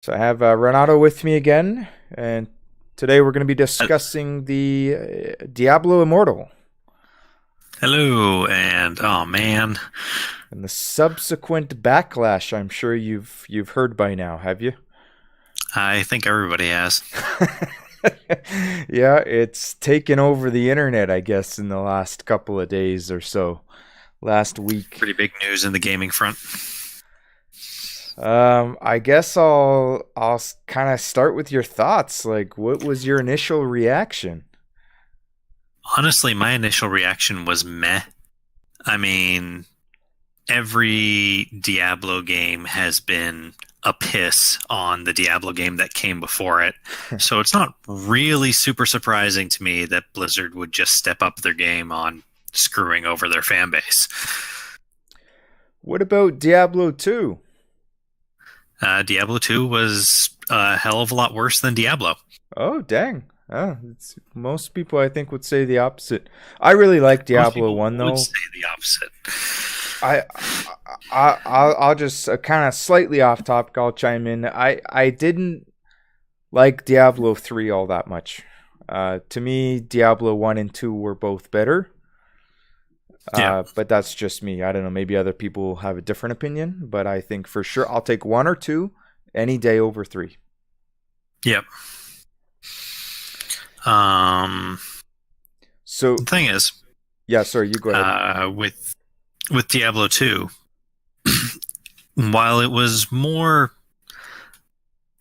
So I have Renato with me again, and today we're going to be discussing the Diablo Immortal Hello, and oh man, and the subsequent backlash. I'm sure you've heard by now, have you? I think everybody has. Yeah, it's taken over the internet, I guess, in the last couple of days or so. Last week. Pretty big news in the gaming front. I guess I'll kind of start with your thoughts. Like, what was your initial reaction? Honestly, my initial reaction was meh. I mean, every Diablo game has been a piss on the Diablo game that came before it. So it's not really super surprising to me that Blizzard would just step up their game on screwing over their fan base. What about Diablo 2? Diablo 2 was a hell of a lot worse than Diablo. Oh, dang. Most people, I think, would say the opposite. I really like Most Diablo people 1, would though. say the opposite. I, I'll just kind of slightly off topic. I'll chime in. I didn't like Diablo 3 all that much. To me, Diablo 1 and 2 were both better. Yeah. But that's just me. I don't know. Maybe other people have a different opinion, but I think for sure I'll take 1 or 2 any day over 3. Yep. Um, So, the thing is, yeah, sorry, you go ahead. with Diablo 2, while it was more,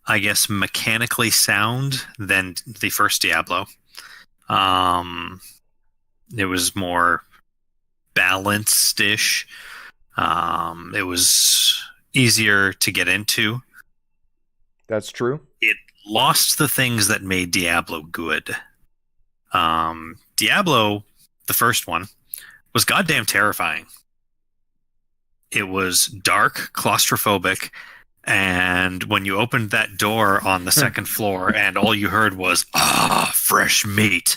I guess, mechanically sound than the first Diablo, um, it was more balanced-ish. It was easier to get into. That's true. It lost the things that made Diablo good. Diablo, the first one, was goddamn terrifying. It was dark, claustrophobic, and when you opened that door on the second floor and all you heard was, fresh meat,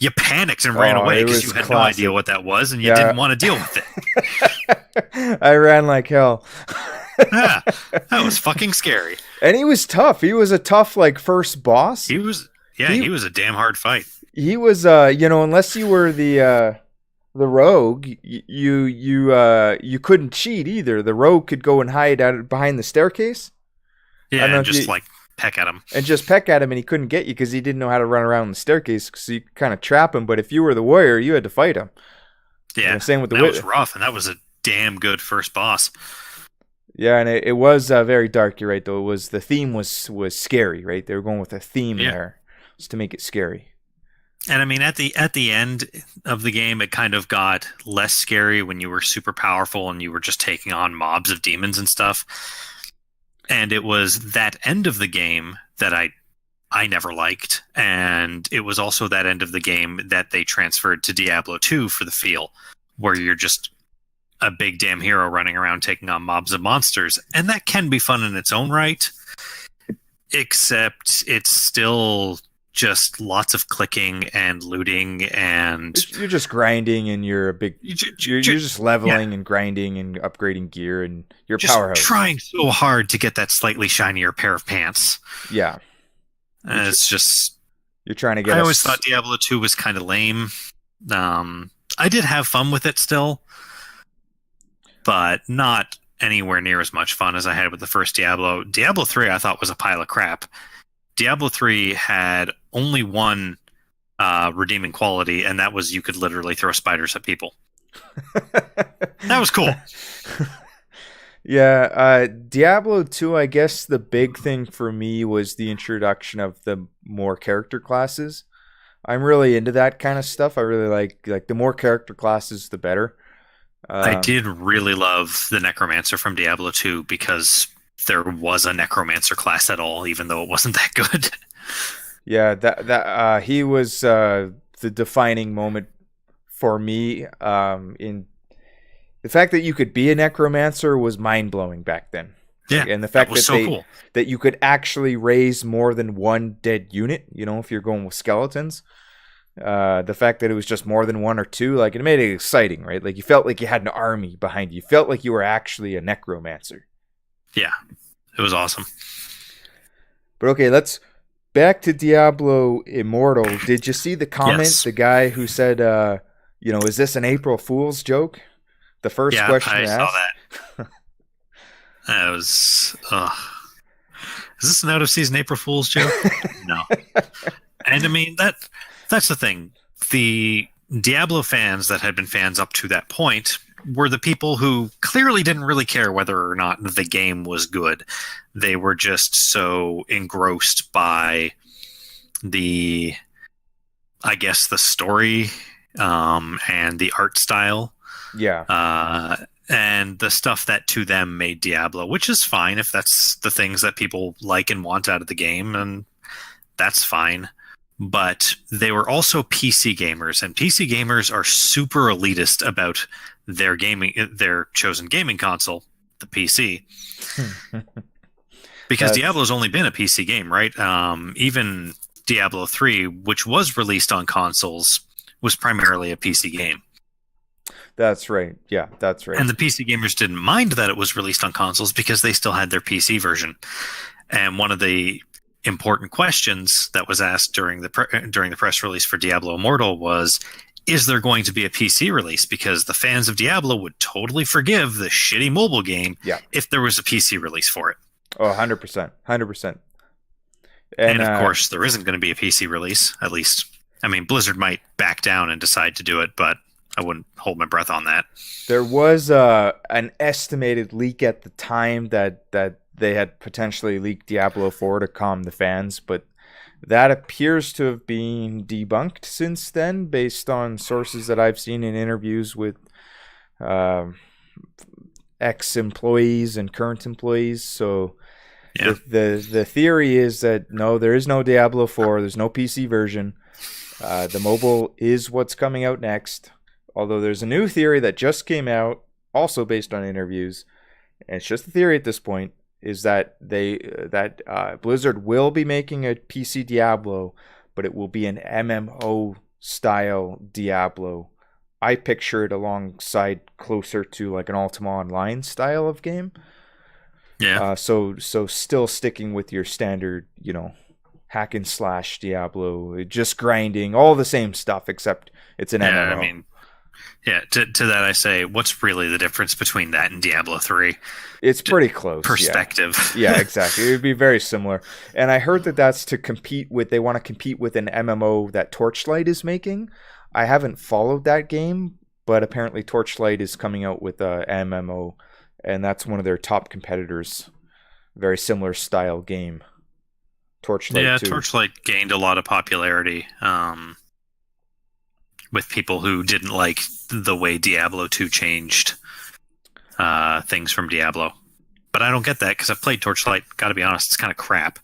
you panicked and ran Oh, away it because was you had no idea classic. what that was and you Yeah. didn't want to deal with it. I ran like hell. Yeah, that was fucking scary. And he was tough. He was a tough like first boss. He was, yeah, He he was a damn hard fight. he was unless you were the rogue, you couldn't cheat either. The rogue could go and hide out behind the staircase. I don't Yeah, know and if you just like peck at him. and just peck at him and he couldn't get you because he didn't know how to run around the staircase, so you could kind of trap him. But if you were the warrior, you had to fight him. Yeah, Same with the that was wit. rough, and that was a damn good first boss. Yeah, and it was very dark. You're right, though. It was the theme was scary, right? They were going with a theme Yeah. there, just to make it scary. And I mean, at the end of the game, it kind of got less scary when you were super powerful and you were just taking on mobs of demons and stuff. And it was that end of the game that I never liked, and it was also that end of the game that they transferred to Diablo 2 for the feel, where you're just a big damn hero running around taking on mobs of monsters, and that can be fun in its own right, except it's still just lots of clicking and looting and You're just grinding, and you're a big. You're just yeah, leveling and grinding and upgrading gear, and you're a just powerhouse. trying so hard to get that slightly shinier pair of pants. Yeah, you're And it's just, you're trying to get I always us. thought Diablo 2 was kind of lame. I did have fun with it still, but not anywhere near as much fun as I had with the first Diablo. Diablo 3 I thought was a pile of crap. Diablo 3 had only one redeeming quality, and that was you could literally throw spiders at people. That was cool. Yeah, Diablo 2, I guess the big thing for me was the introduction of the more character classes. I'm really into that kind of stuff. I really like the more character classes, the better. I Um, did really love the Necromancer from Diablo 2 because there was a Necromancer class at all, even though it wasn't that good. yeah, that he was the defining moment for me. In the fact that you could be a necromancer was mind blowing back then. Yeah, Like, and the that fact was that so cool. you could actually raise more than one dead unit. You know, if you're going with skeletons. The fact that it was just more than one or two, like it made it exciting, right? Like you felt like you had an army behind you. You felt like you were actually a necromancer. Yeah, it was awesome. But okay, let's back to Diablo Immortal. Did you see the comment? Yes. The guy who said, is this an April Fool's joke? The first Yeah, question I saw asked. that. That was. Is this an out of season April Fool's joke? No. And I mean that's the thing. The Diablo fans that had been fans up to that point were the people who clearly didn't really care whether or not the game was good. They were just so engrossed by the, I guess, the story and the art style, Yeah. and the stuff that to them made Diablo, which is fine if that's the things that people like and want out of the game, and that's fine. But they were also PC gamers, and PC gamers are super elitist about their chosen gaming console, the PC, because That's Diablo's only been a PC game, right? Even Diablo 3, which was released on consoles, was primarily a PC game. that's right. Yeah, that's right. And the PC gamers didn't mind that it was released on consoles because they still had their PC version. And one of the important questions that was asked during the press release for Diablo Immortal was, is there going to be a PC release? Because the fans of Diablo would totally forgive the shitty mobile game if there was a PC release for it. Oh, 100%. 100%. And of course, there isn't going to be a PC release, at least. I mean, Blizzard might back down and decide to do it, but I wouldn't hold my breath on that. there was an estimated leak at the time that they had potentially leaked Diablo 4 to calm the fans, but that appears to have been debunked since then, based on sources that I've seen in interviews with ex-employees and current employees. So Yeah. the theory is that no, there is no Diablo 4. There's no PC version. The mobile is what's coming out next. Although there's a new theory that just came out, also based on interviews, and it's just a theory at this point, is that Blizzard will be making a PC Diablo, but it will be an MMO style Diablo. I picture it alongside closer to like an Ultima Online style of game. Yeah. So still sticking with your standard, hack and slash Diablo, just grinding, all the same stuff except it's an MMO. I mean, to that I say, what's really the difference between that and Diablo 3? It's pretty close. Perspective. Yeah, exactly. It would be very similar. And I heard that that's to compete with, they want to compete with an MMO that Torchlight is making. I haven't followed that game, but apparently Torchlight is coming out with a MMO, and that's one of their top competitors. Very similar style game. Torchlight 2. Torchlight gained a lot of popularity with people who didn't like the way Diablo 2 changed things from Diablo. But I don't get that because I've played Torchlight. Gotta be honest, it's kind of crap.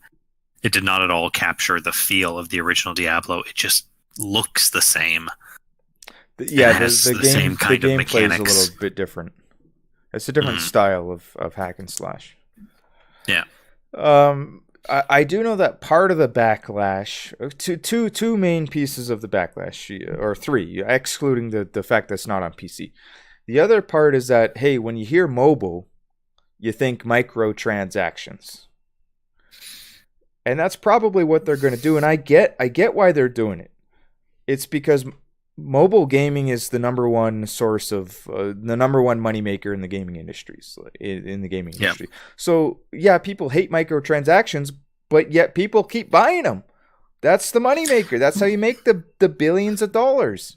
It did not at all capture the feel of the original Diablo. It just looks the same. Yeah, the same kind of gameplay is a mechanics. little bit different. It's a different style of hack and slash. Yeah. I do know that part of the backlash, two main pieces of the backlash, or three, excluding the fact that it's not on PC. The other part is that, hey, when you hear mobile, you think microtransactions. And that's probably what they're going to do. And I get why they're doing it. It's because mobile gaming is the number one source of the number one moneymaker in the gaming industries, in the gaming industry. So yeah, people hate microtransactions, but yet people keep buying them. That's the moneymaker. That's how you make the billions of dollars.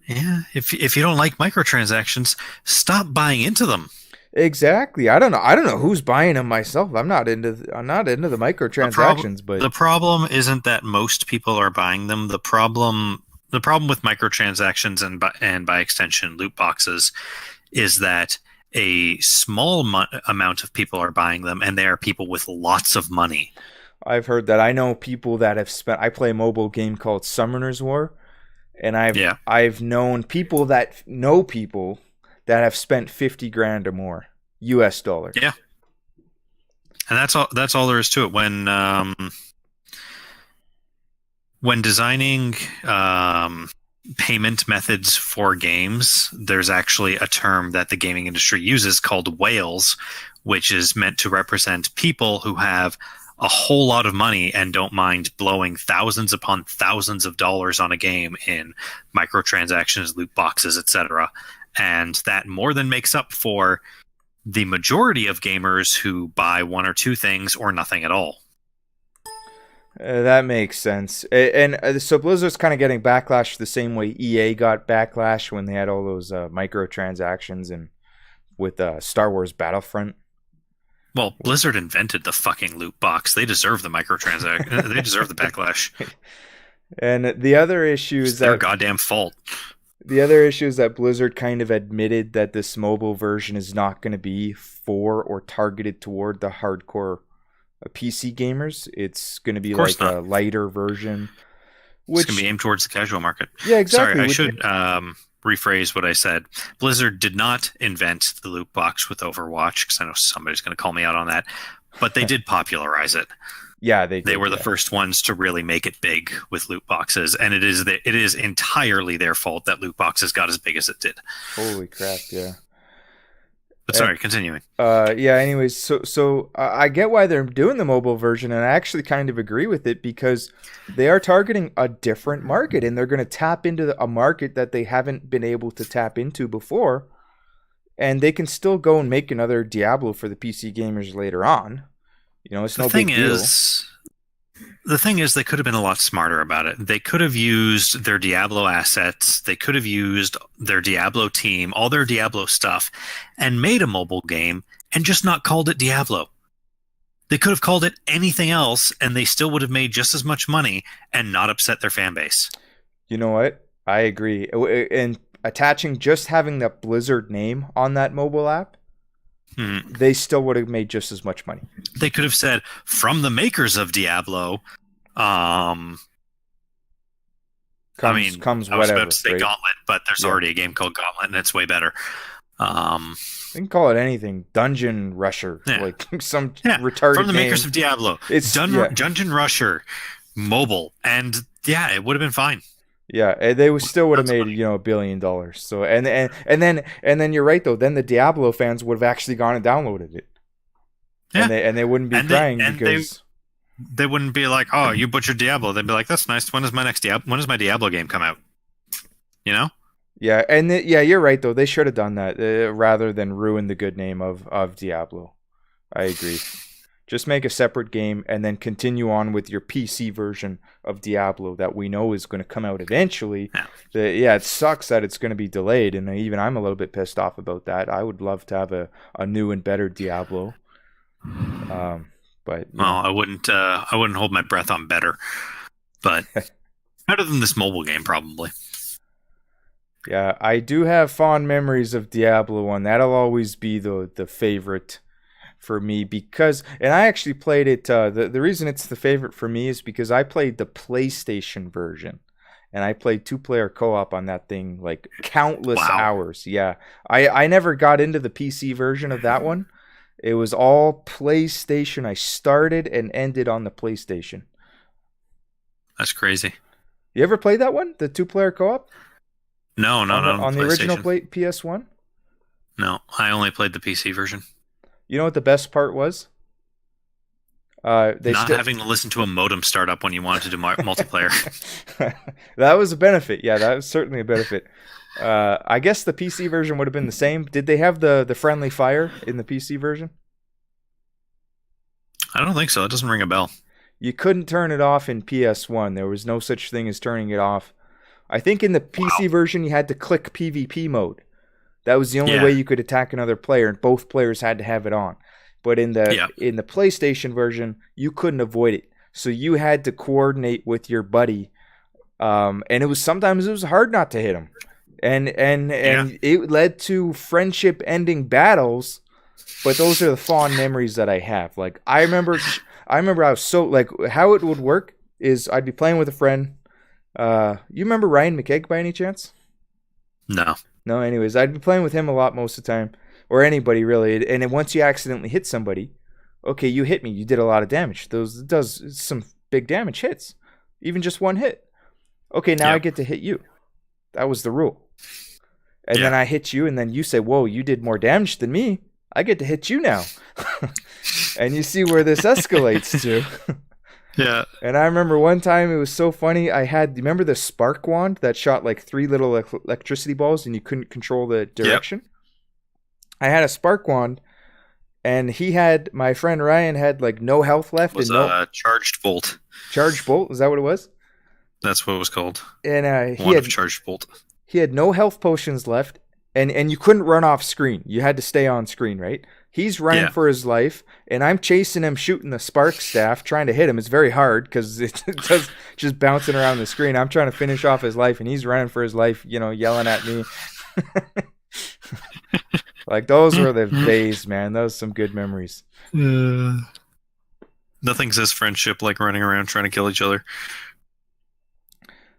Yeah, if you don't like microtransactions, stop buying into them. Exactly. I don't know who's buying them myself. I'm not into the microtransactions, but the problem isn't that most people are buying them. The problem with microtransactions and by extension loot boxes is that a small amount of people are buying them, and they are people with lots of money. I've heard that. I know people that have spent. I play a mobile game called Summoner's War, and I've known people that know people that have spent $50,000 or more US dollars. Yeah, and that's all there is to it. When designing payment methods for games, there's actually a term that the gaming industry uses called whales, which is meant to represent people who have a whole lot of money and don't mind blowing thousands upon thousands of dollars on a game in microtransactions, loot boxes, etc. And that more than makes up for the majority of gamers who buy one or two things or nothing at all. That makes sense. And so Blizzard's kind of getting backlash the same way EA got backlash when they had all those microtransactions and with Star Wars Battlefront. Well, Blizzard invented the fucking loot box. They deserve the microtransaction. They deserve the backlash. And the other issue It's is their that goddamn fault. the other issue is that Blizzard kind of admitted that this mobile version is not going to be for or targeted toward the hardcore PC gamers. It's going to be like not. a lighter version. It's going to be aimed towards the casual market. Yeah, exactly. Sorry, I should rephrase what I said. Blizzard did not invent the loot box with Overwatch, because I know somebody's going to call me out on that, but they did popularize it. Yeah, they were the first ones to really make it big with loot boxes, and it is entirely their fault that loot boxes got as big as it did. Holy crap, yeah. But sorry, continuing. Yeah, anyways, so I get why they're doing the mobile version, and I actually kind of agree with it because they are targeting a different market, and they're going to tap into a market that they haven't been able to tap into before, and they can still go and make another Diablo for the PC gamers later on. You know, it's no big deal. The thing is, they could have been a lot smarter about it. They could have used their Diablo assets. They could have used their Diablo team, all their Diablo stuff, and made a mobile game and just not called it Diablo. They could have called it anything else, and they still would have made just as much money and not upset their fan base. You know what? I agree. And attaching just having that Blizzard name on that mobile app, they still would have made just as much money. They could have said, from the makers of Diablo, comes I was whatever, about to say right? Gauntlet, but there's already a game called Gauntlet, and it's way better. They can call it anything. Dungeon Rusher. Like some retarded from the name. makers of Diablo. It's Dungeon Rusher mobile. And yeah, it would have been fine. Yeah, they still would have made $1 billion. So and then you're right though. Then the Diablo fans would have actually gone and downloaded it. Yeah. And they wouldn't be crying because they wouldn't be like, "Oh, you butchered Diablo." They'd be like, "That's nice. When does my Diablo game come out?" You know? Yeah, and you're right though. They should have done that rather than ruin the good name of Diablo. I agree. Just make a separate game and then continue on with your PC version of Diablo that we know is going to come out eventually. Yeah. It sucks that it's going to be delayed, and even I'm a little bit pissed off about that. I would love to have a new and better Diablo. But I wouldn't hold my breath on better, but better than this mobile game probably. Yeah, I do have fond memories of Diablo 1. That'll always be the favorite for me because, and I actually played it. The reason it's the favorite for me is because I played the PlayStation version, and I played 2-player co-op on that thing like countless hours. Yeah, I never got into the PC version of that one. It was all PlayStation. I started and ended on the PlayStation. That's crazy. You ever played that one, the 2-player co-op? No, on the original PS1. No, I only played the PC version. You know what the best part was? Having to listen to a modem start up when you wanted to do multiplayer. That was a benefit. Yeah, that was certainly a benefit. I guess the PC version would have been the same. Did they have the friendly fire in the PC version? I don't think so. It doesn't ring a bell. You couldn't turn it off in PS1. There was no such thing as turning it off. I think in the PC version you had to click PvP mode. That was the only way you could attack another player, and both players had to have it on. But in the PlayStation version, you couldn't avoid it. So you had to coordinate with your buddy, and sometimes it was hard not to hit him, and it led to friendship-ending battles. But those are the fond memories that I have. Like I remember I was so like how it would work is I'd be playing with a friend. You remember Ryan McKegg by any chance? No. No, anyways, I'd be playing with him a lot most of the time, or anybody really. And then once you accidentally hit somebody, okay, you hit me, you did a lot of damage. It does some big damage hits, even just one hit. Okay, now I get to hit you. That was the rule. And then I hit you, and then you say, "Whoa, you did more damage than me." I get to hit you now. And you see where this escalates to. Yeah. And I remember one time it was so funny. I had, remember the spark wand that shot like 3 little electricity balls and you couldn't control the direction? Yep. I had a spark wand, and my friend Ryan had like no health left. It was a charged bolt. Charged bolt? Is that what it was? That's what it was called. And Wand of charged bolt. He had no health potions left, and you couldn't run off screen. You had to stay on screen, right? He's running for his life, and I'm chasing him, shooting the spark staff, trying to hit him. It's very hard because it's just bouncing around the screen. I'm trying to finish off his life, and he's running for his life, yelling at me. Like, those were the days, man. Those are some good memories. Nothing says friendship like running around trying to kill each other.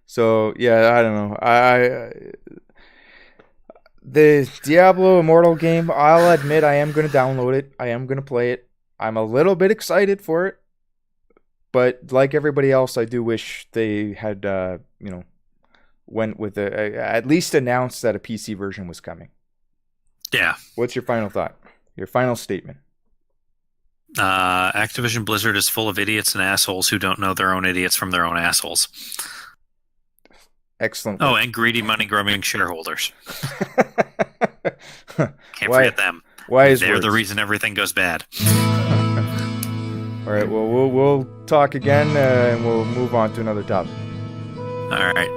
So, yeah, I don't know. The Diablo Immortal game, I'll admit I am going to download it. I am going to play it. I'm a little bit excited for it. But like everybody else, I do wish they had, went with at least announced that a PC version was coming. Yeah. What's your final thought? Your final statement? Activision Blizzard is full of idiots and assholes who don't know their own idiots from their own assholes. Excellent. Oh, and greedy money-grubbing shareholders. Can't forget them. They're the reason everything goes bad. All right. Well, we'll talk again, and we'll move on to another topic. All right.